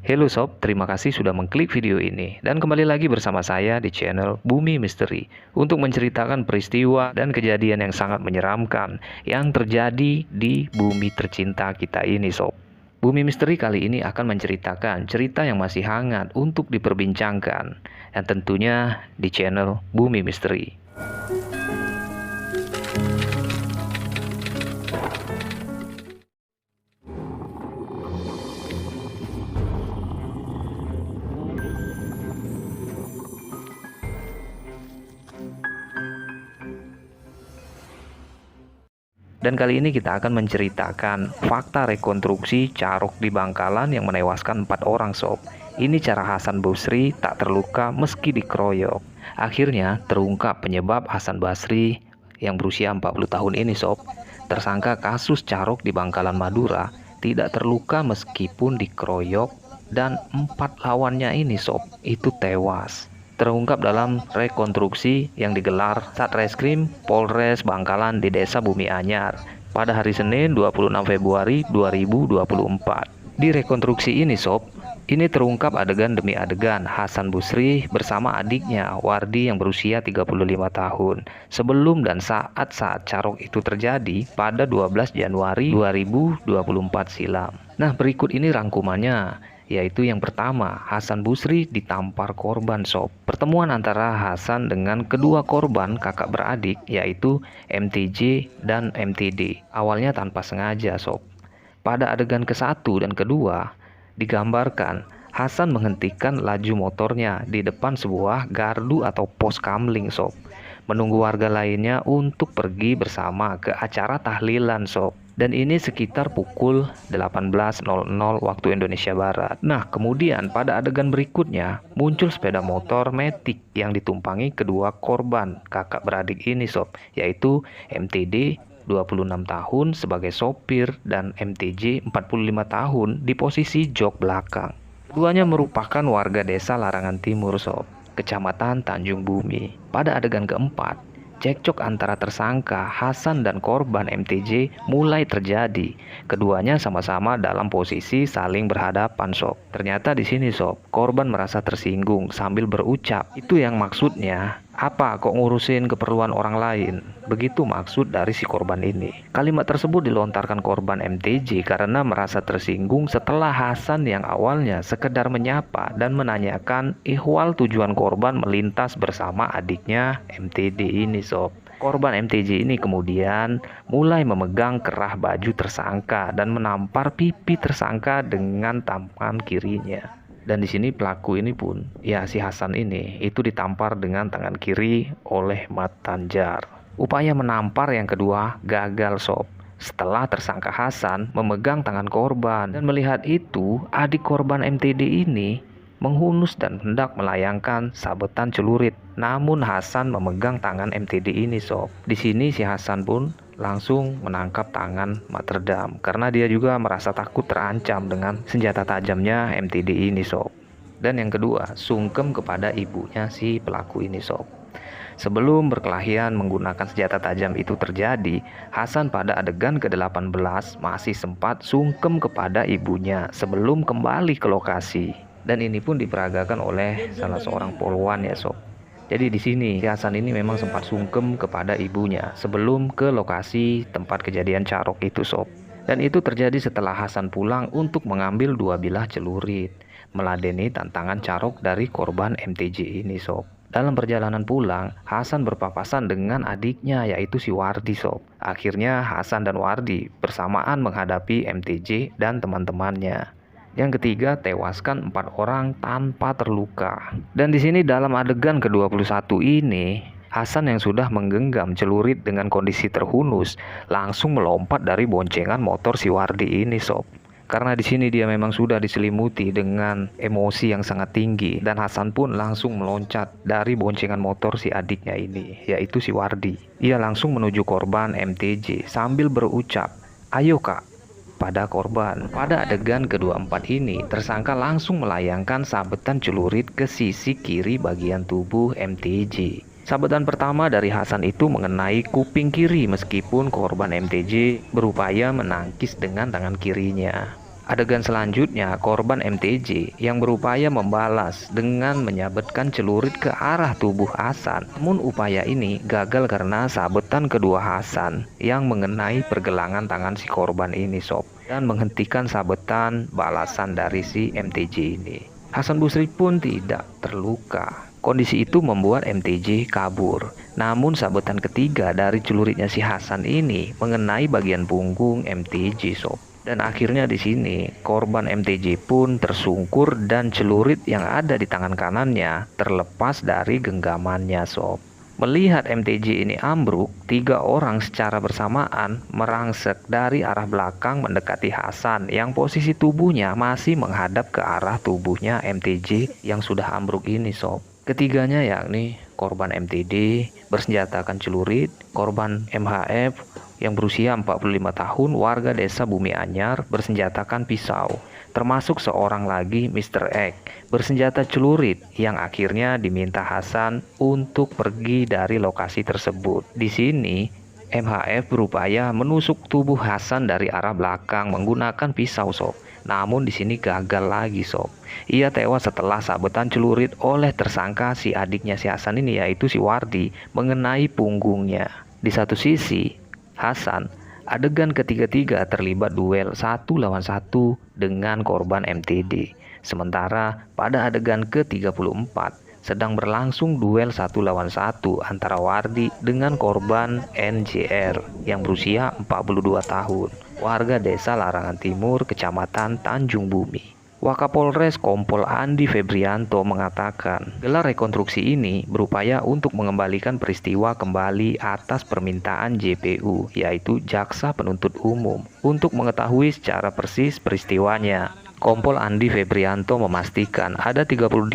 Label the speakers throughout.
Speaker 1: Halo sob, terima kasih sudah mengklik video ini dan kembali lagi bersama saya di channel Bumi Misteri untuk menceritakan peristiwa dan kejadian yang sangat menyeramkan yang terjadi di bumi tercinta kita ini sob. Bumi Misteri kali ini akan menceritakan cerita yang masih hangat untuk diperbincangkan dan tentunya di channel Bumi Misteri. Dan kali ini kita akan menceritakan fakta rekonstruksi Carok di Bangkalan yang menewaskan 4 orang sob. Ini cara Hasan Basri tak terluka meski dikeroyok. Akhirnya terungkap penyebab Hasan Basri yang berusia 40 tahun ini sob. Tersangka kasus Carok di Bangkalan Madura tidak terluka meskipun dikeroyok dan 4 lawannya ini sob itu tewas. Terungkap dalam rekonstruksi yang digelar Satreskrim Polres Bangkalan di Desa Bumi Anyar pada hari Senin 26 Februari 2024. Di rekonstruksi ini sob, ini terungkap adegan demi adegan Hasan Basri bersama adiknya Wardi yang berusia 35 tahun sebelum dan saat Carok itu terjadi pada 12 Januari 2024 silam. Nah, berikut ini rangkumannya. Yaitu yang pertama, Hasan Basri ditampar korban sob. Pertemuan antara Hasan dengan kedua korban kakak beradik yaitu MTJ dan MTD. Awalnya tanpa sengaja sob. Pada adegan ke-1 dan kedua digambarkan Hasan menghentikan laju motornya di depan sebuah gardu atau pos kamling sob. Menunggu warga lainnya untuk pergi bersama ke acara tahlilan sob. Dan ini sekitar pukul 18.00 waktu Indonesia Barat. Nah, kemudian pada adegan berikutnya muncul sepeda motor Matic yang ditumpangi kedua korban kakak beradik ini sob, yaitu MTD 26 tahun sebagai sopir dan MTJ 45 tahun di posisi jok belakang. Keduanya merupakan warga desa Larangan Timur sob, Kecamatan Tanjung Bumi. Pada adegan keempat, cekcok antara tersangka Hasan dan korban MTJ mulai terjadi. Keduanya sama-sama dalam posisi saling berhadapan sob. Ternyata di sini sob, korban merasa tersinggung sambil berucap, "Itu yang maksudnya apa kok ngurusin keperluan orang lain?" Begitu maksud dari si korban ini. Kalimat tersebut dilontarkan korban MTJ karena merasa tersinggung setelah Hasan yang awalnya sekedar menyapa dan menanyakan ihwal tujuan korban melintas bersama adiknya MTD ini sob. Korban MTJ ini kemudian mulai memegang kerah baju tersangka dan menampar pipi tersangka dengan tangan kirinya. Dan di sini pelaku ini pun, ya si Hasan ini, itu ditampar dengan tangan kiri oleh Mat Tanjar. Upaya menampar yang kedua gagal sob. Setelah tersangka Hasan memegang tangan korban dan melihat itu, adik korban MTD ini menghunus dan hendak melayangkan sabetan celurit. Namun Hasan memegang tangan MTD ini sob. Di sini si Hasan pun langsung menangkap tangan Mat Redam karena dia juga merasa takut terancam dengan senjata tajamnya MTD ini sob. Dan yang kedua, sungkem kepada ibunya si pelaku ini sob. Sebelum berkelahian menggunakan senjata tajam itu terjadi, Hasan pada adegan ke-18 masih sempat sungkem kepada ibunya sebelum kembali ke lokasi. Dan ini pun diperagakan oleh salah seorang polwan ya sob. Jadi di sini si Hasan ini memang sempat sungkem kepada ibunya sebelum ke lokasi tempat kejadian Carok itu sob. Dan itu terjadi setelah Hasan pulang untuk mengambil 2 bilah celurit, meladeni tantangan Carok dari korban MTJ ini sob. Dalam perjalanan pulang, Hasan berpapasan dengan adiknya yaitu si Wardi sob. Akhirnya Hasan dan Wardi bersamaan menghadapi MTJ dan teman-temannya. Yang ketiga, tewaskan 4 orang tanpa terluka. Dan di sini dalam adegan ke-21 ini, Hasan yang sudah menggenggam celurit dengan kondisi terhunus langsung melompat dari boncengan motor si Wardi ini sob. Karena di sini dia memang sudah diselimuti dengan emosi yang sangat tinggi dan Hasan pun langsung meloncat dari boncengan motor si adiknya ini, yaitu si Wardi. Ia langsung menuju korban MTJ sambil berucap, "Ayo kak," pada korban. Pada adegan ke-24 ini, tersangka langsung melayangkan sabetan celurit ke sisi kiri bagian tubuh MTJ. Sabetan pertama dari Hasan itu mengenai kuping kiri meskipun korban MTJ berupaya menangkis dengan tangan kirinya. Adegan selanjutnya, korban MTJ yang berupaya membalas dengan menyabetkan celurit ke arah tubuh Hasan. Namun upaya ini gagal karena sabetan kedua Hasan yang mengenai pergelangan tangan si korban ini sob, dan menghentikan sabetan balasan dari si MTJ ini. Hasan Busri pun tidak terluka. Kondisi itu membuat MTJ kabur. Namun sabetan ketiga dari celuritnya si Hasan ini mengenai bagian punggung MTJ sob. Dan akhirnya di sini korban MTJ pun tersungkur dan celurit yang ada di tangan kanannya terlepas dari genggamannya sob. Melihat MTJ ini ambruk, 3 orang secara bersamaan merangsek dari arah belakang mendekati Hasan yang posisi tubuhnya masih menghadap ke arah tubuhnya MTJ yang sudah ambruk ini sob. Ketiganya yakni korban MTD bersenjatakan celurit, korban MHF yang berusia 45 tahun warga desa Bumi Anyar bersenjatakan pisau, termasuk seorang lagi Mr. X bersenjata celurit yang akhirnya diminta Hasan untuk pergi dari lokasi tersebut. Di sini MHF berupaya menusuk tubuh Hasan dari arah belakang menggunakan pisau sob. Namun di sini gagal lagi sob. Ia tewas setelah sabetan celurit oleh tersangka si adiknya si Hasan ini, yaitu si Wardi, mengenai punggungnya. Di satu sisi, Hasan adegan ketiga-tiga terlibat duel 1 lawan 1 dengan korban MTD. Sementara pada adegan ke-34 sedang berlangsung duel 1 lawan 1 antara Wardi dengan korban NJR yang berusia 42 tahun, warga desa Larangan Timur, kecamatan Tanjung Bumi. Wakapolres Kompol Andi Febrianto mengatakan, gelar rekonstruksi ini berupaya untuk mengembalikan peristiwa kembali atas permintaan JPU, yaitu Jaksa Penuntut Umum, untuk mengetahui secara persis peristiwanya. Kompol Andi Febrianto memastikan ada 38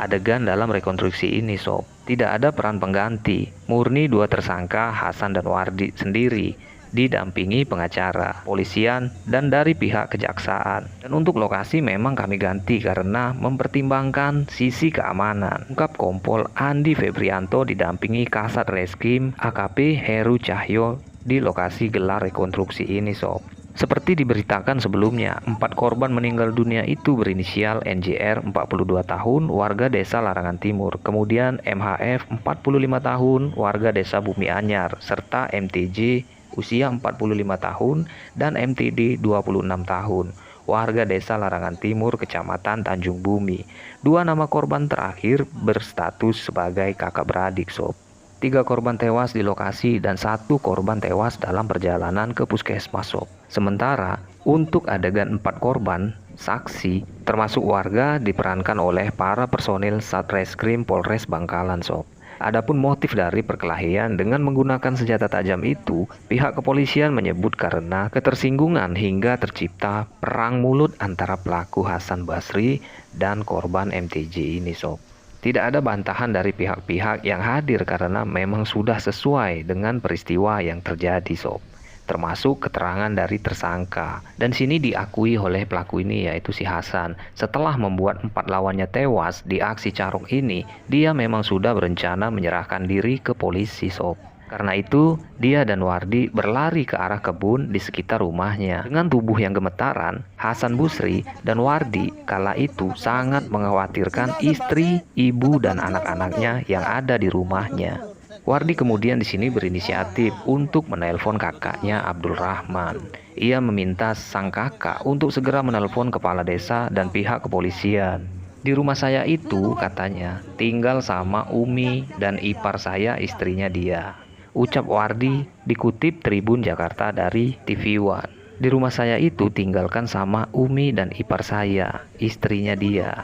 Speaker 1: adegan dalam rekonstruksi ini sob. Tidak ada peran pengganti, murni 2 tersangka Hasan dan Wardi sendiri, didampingi pengacara, polisian, dan dari pihak kejaksaan. Dan untuk lokasi memang kami ganti karena mempertimbangkan sisi keamanan, ungkap Kompol Andi Febrianto didampingi Kasat Reskrim AKP Heru Cahyo di lokasi gelar rekonstruksi ini sob. Seperti diberitakan sebelumnya, 4 korban meninggal dunia itu berinisial NJR 42 tahun, warga desa Larangan Timur, kemudian MHF 45 tahun, warga desa Bumi Anyar, serta MTJ usia 45 tahun dan MTD 26 tahun, warga desa Larangan Timur, kecamatan Tanjung Bumi. 2 nama korban terakhir berstatus sebagai kakak beradik sob. 3 korban tewas di lokasi dan 1 korban tewas dalam perjalanan ke puskesmas sob. Sementara untuk adegan 4 korban saksi termasuk warga diperankan oleh para personil Satreskrim Polres Bangkalan sob. Adapun motif dari perkelahian dengan menggunakan senjata tajam itu, pihak kepolisian menyebut karena ketersinggungan hingga tercipta perang mulut antara pelaku Hasan Basri dan korban MTJ ini sob. Tidak ada bantahan dari pihak-pihak yang hadir karena memang sudah sesuai dengan peristiwa yang terjadi sob, termasuk keterangan dari tersangka. Dan sini diakui oleh pelaku ini, yaitu si Hasan. Setelah membuat 4 lawannya tewas di aksi carok ini, dia memang sudah berencana menyerahkan diri ke polisi sob. Karena itu, dia dan Wardi berlari ke arah kebun di sekitar rumahnya. Dengan tubuh yang gemetaran, Hasan Busri dan Wardi kala itu sangat mengkhawatirkan istri, ibu, dan anak-anaknya yang ada di rumahnya. Wardi kemudian di sini berinisiatif untuk menelpon kakaknya Abdul Rahman. Ia meminta sang kakak untuk segera menelpon kepala desa dan pihak kepolisian. Di rumah saya itu, katanya, tinggal sama Umi dan ipar saya, istrinya dia, ucap Wardi dikutip Tribun Jakarta dari TV One. Di rumah saya itu tinggalkan sama Umi dan ipar saya, istrinya dia,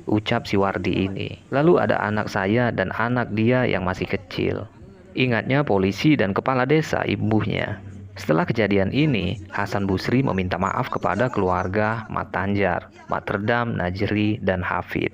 Speaker 1: ucap si Wardi ini. Lalu ada anak saya dan anak dia yang masih kecil. Ingatnya polisi dan kepala desa ibunya. Setelah kejadian ini, Hasan Busri meminta maaf kepada keluarga Matanjar, Materdam, Najri, dan Hafid.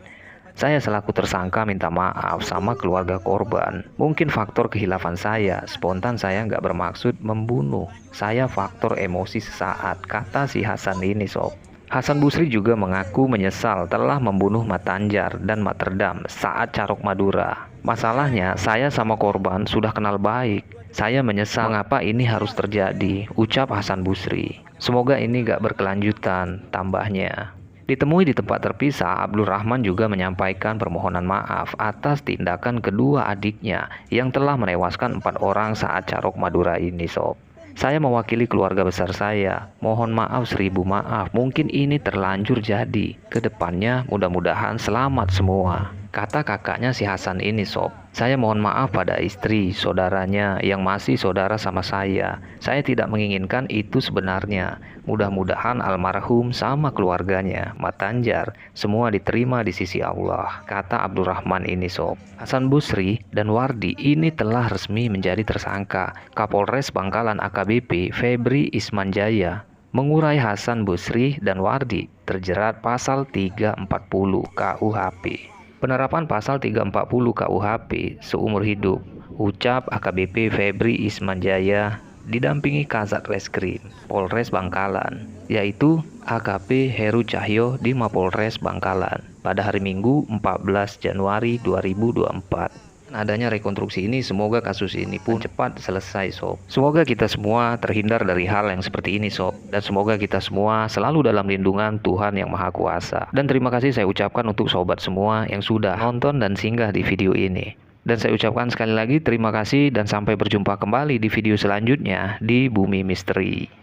Speaker 1: Saya selaku tersangka minta maaf sama keluarga korban. Mungkin faktor kehilafan saya, spontan saya nggak bermaksud membunuh. Saya faktor emosi sesaat, kata si Hasan ini sob. Hasan Busri juga mengaku menyesal telah membunuh Matanjar dan Materdam saat Carok Madura. Masalahnya, saya sama korban sudah kenal baik. Saya menyesal mengapa ini harus terjadi, ucap Hasan Busri. Semoga ini gak berkelanjutan, tambahnya. Ditemui di tempat terpisah, Abdul Rahman juga menyampaikan permohonan maaf atas tindakan kedua adiknya yang telah menewaskan 4 orang saat Carok Madura ini, sob. Saya mewakili keluarga besar saya. Mohon maaf 1000 maaf. Mungkin ini terlanjur jadi. Kedepannya mudah-mudahan selamat semua. Kata kakaknya si Hasan ini, sob. Saya mohon maaf pada istri, saudaranya yang masih saudara sama saya. Saya tidak menginginkan itu sebenarnya. Mudah-mudahan almarhum sama keluarganya, Matanjar, semua diterima di sisi Allah. Kata Abdurrahman ini, sob. Hasan Busri dan Wardi ini telah resmi menjadi tersangka. Kapolres Bangkalan AKBP Febri Ismanjaya mengurai Hasan Busri dan Wardi terjerat pasal 340 KUHP. Penerapan pasal 340 KUHP seumur hidup, ucap AKBP Febri Ismanjaya didampingi Kasat Reskrim Polres Bangkalan, yaitu AKP Heru Cahyo di Mapolres Bangkalan pada hari Minggu 14 Januari 2024. Adanya rekonstruksi ini, semoga kasus ini pun cepat selesai, sob. Semoga kita semua terhindar dari hal yang seperti ini, sob. Dan semoga kita semua selalu dalam lindungan Tuhan Yang Maha Kuasa. Dan terima kasih saya ucapkan untuk sobat semua yang sudah nonton dan singgah di video ini. Dan saya ucapkan sekali lagi terima kasih dan sampai berjumpa kembali di video selanjutnya di Bumi Misteri.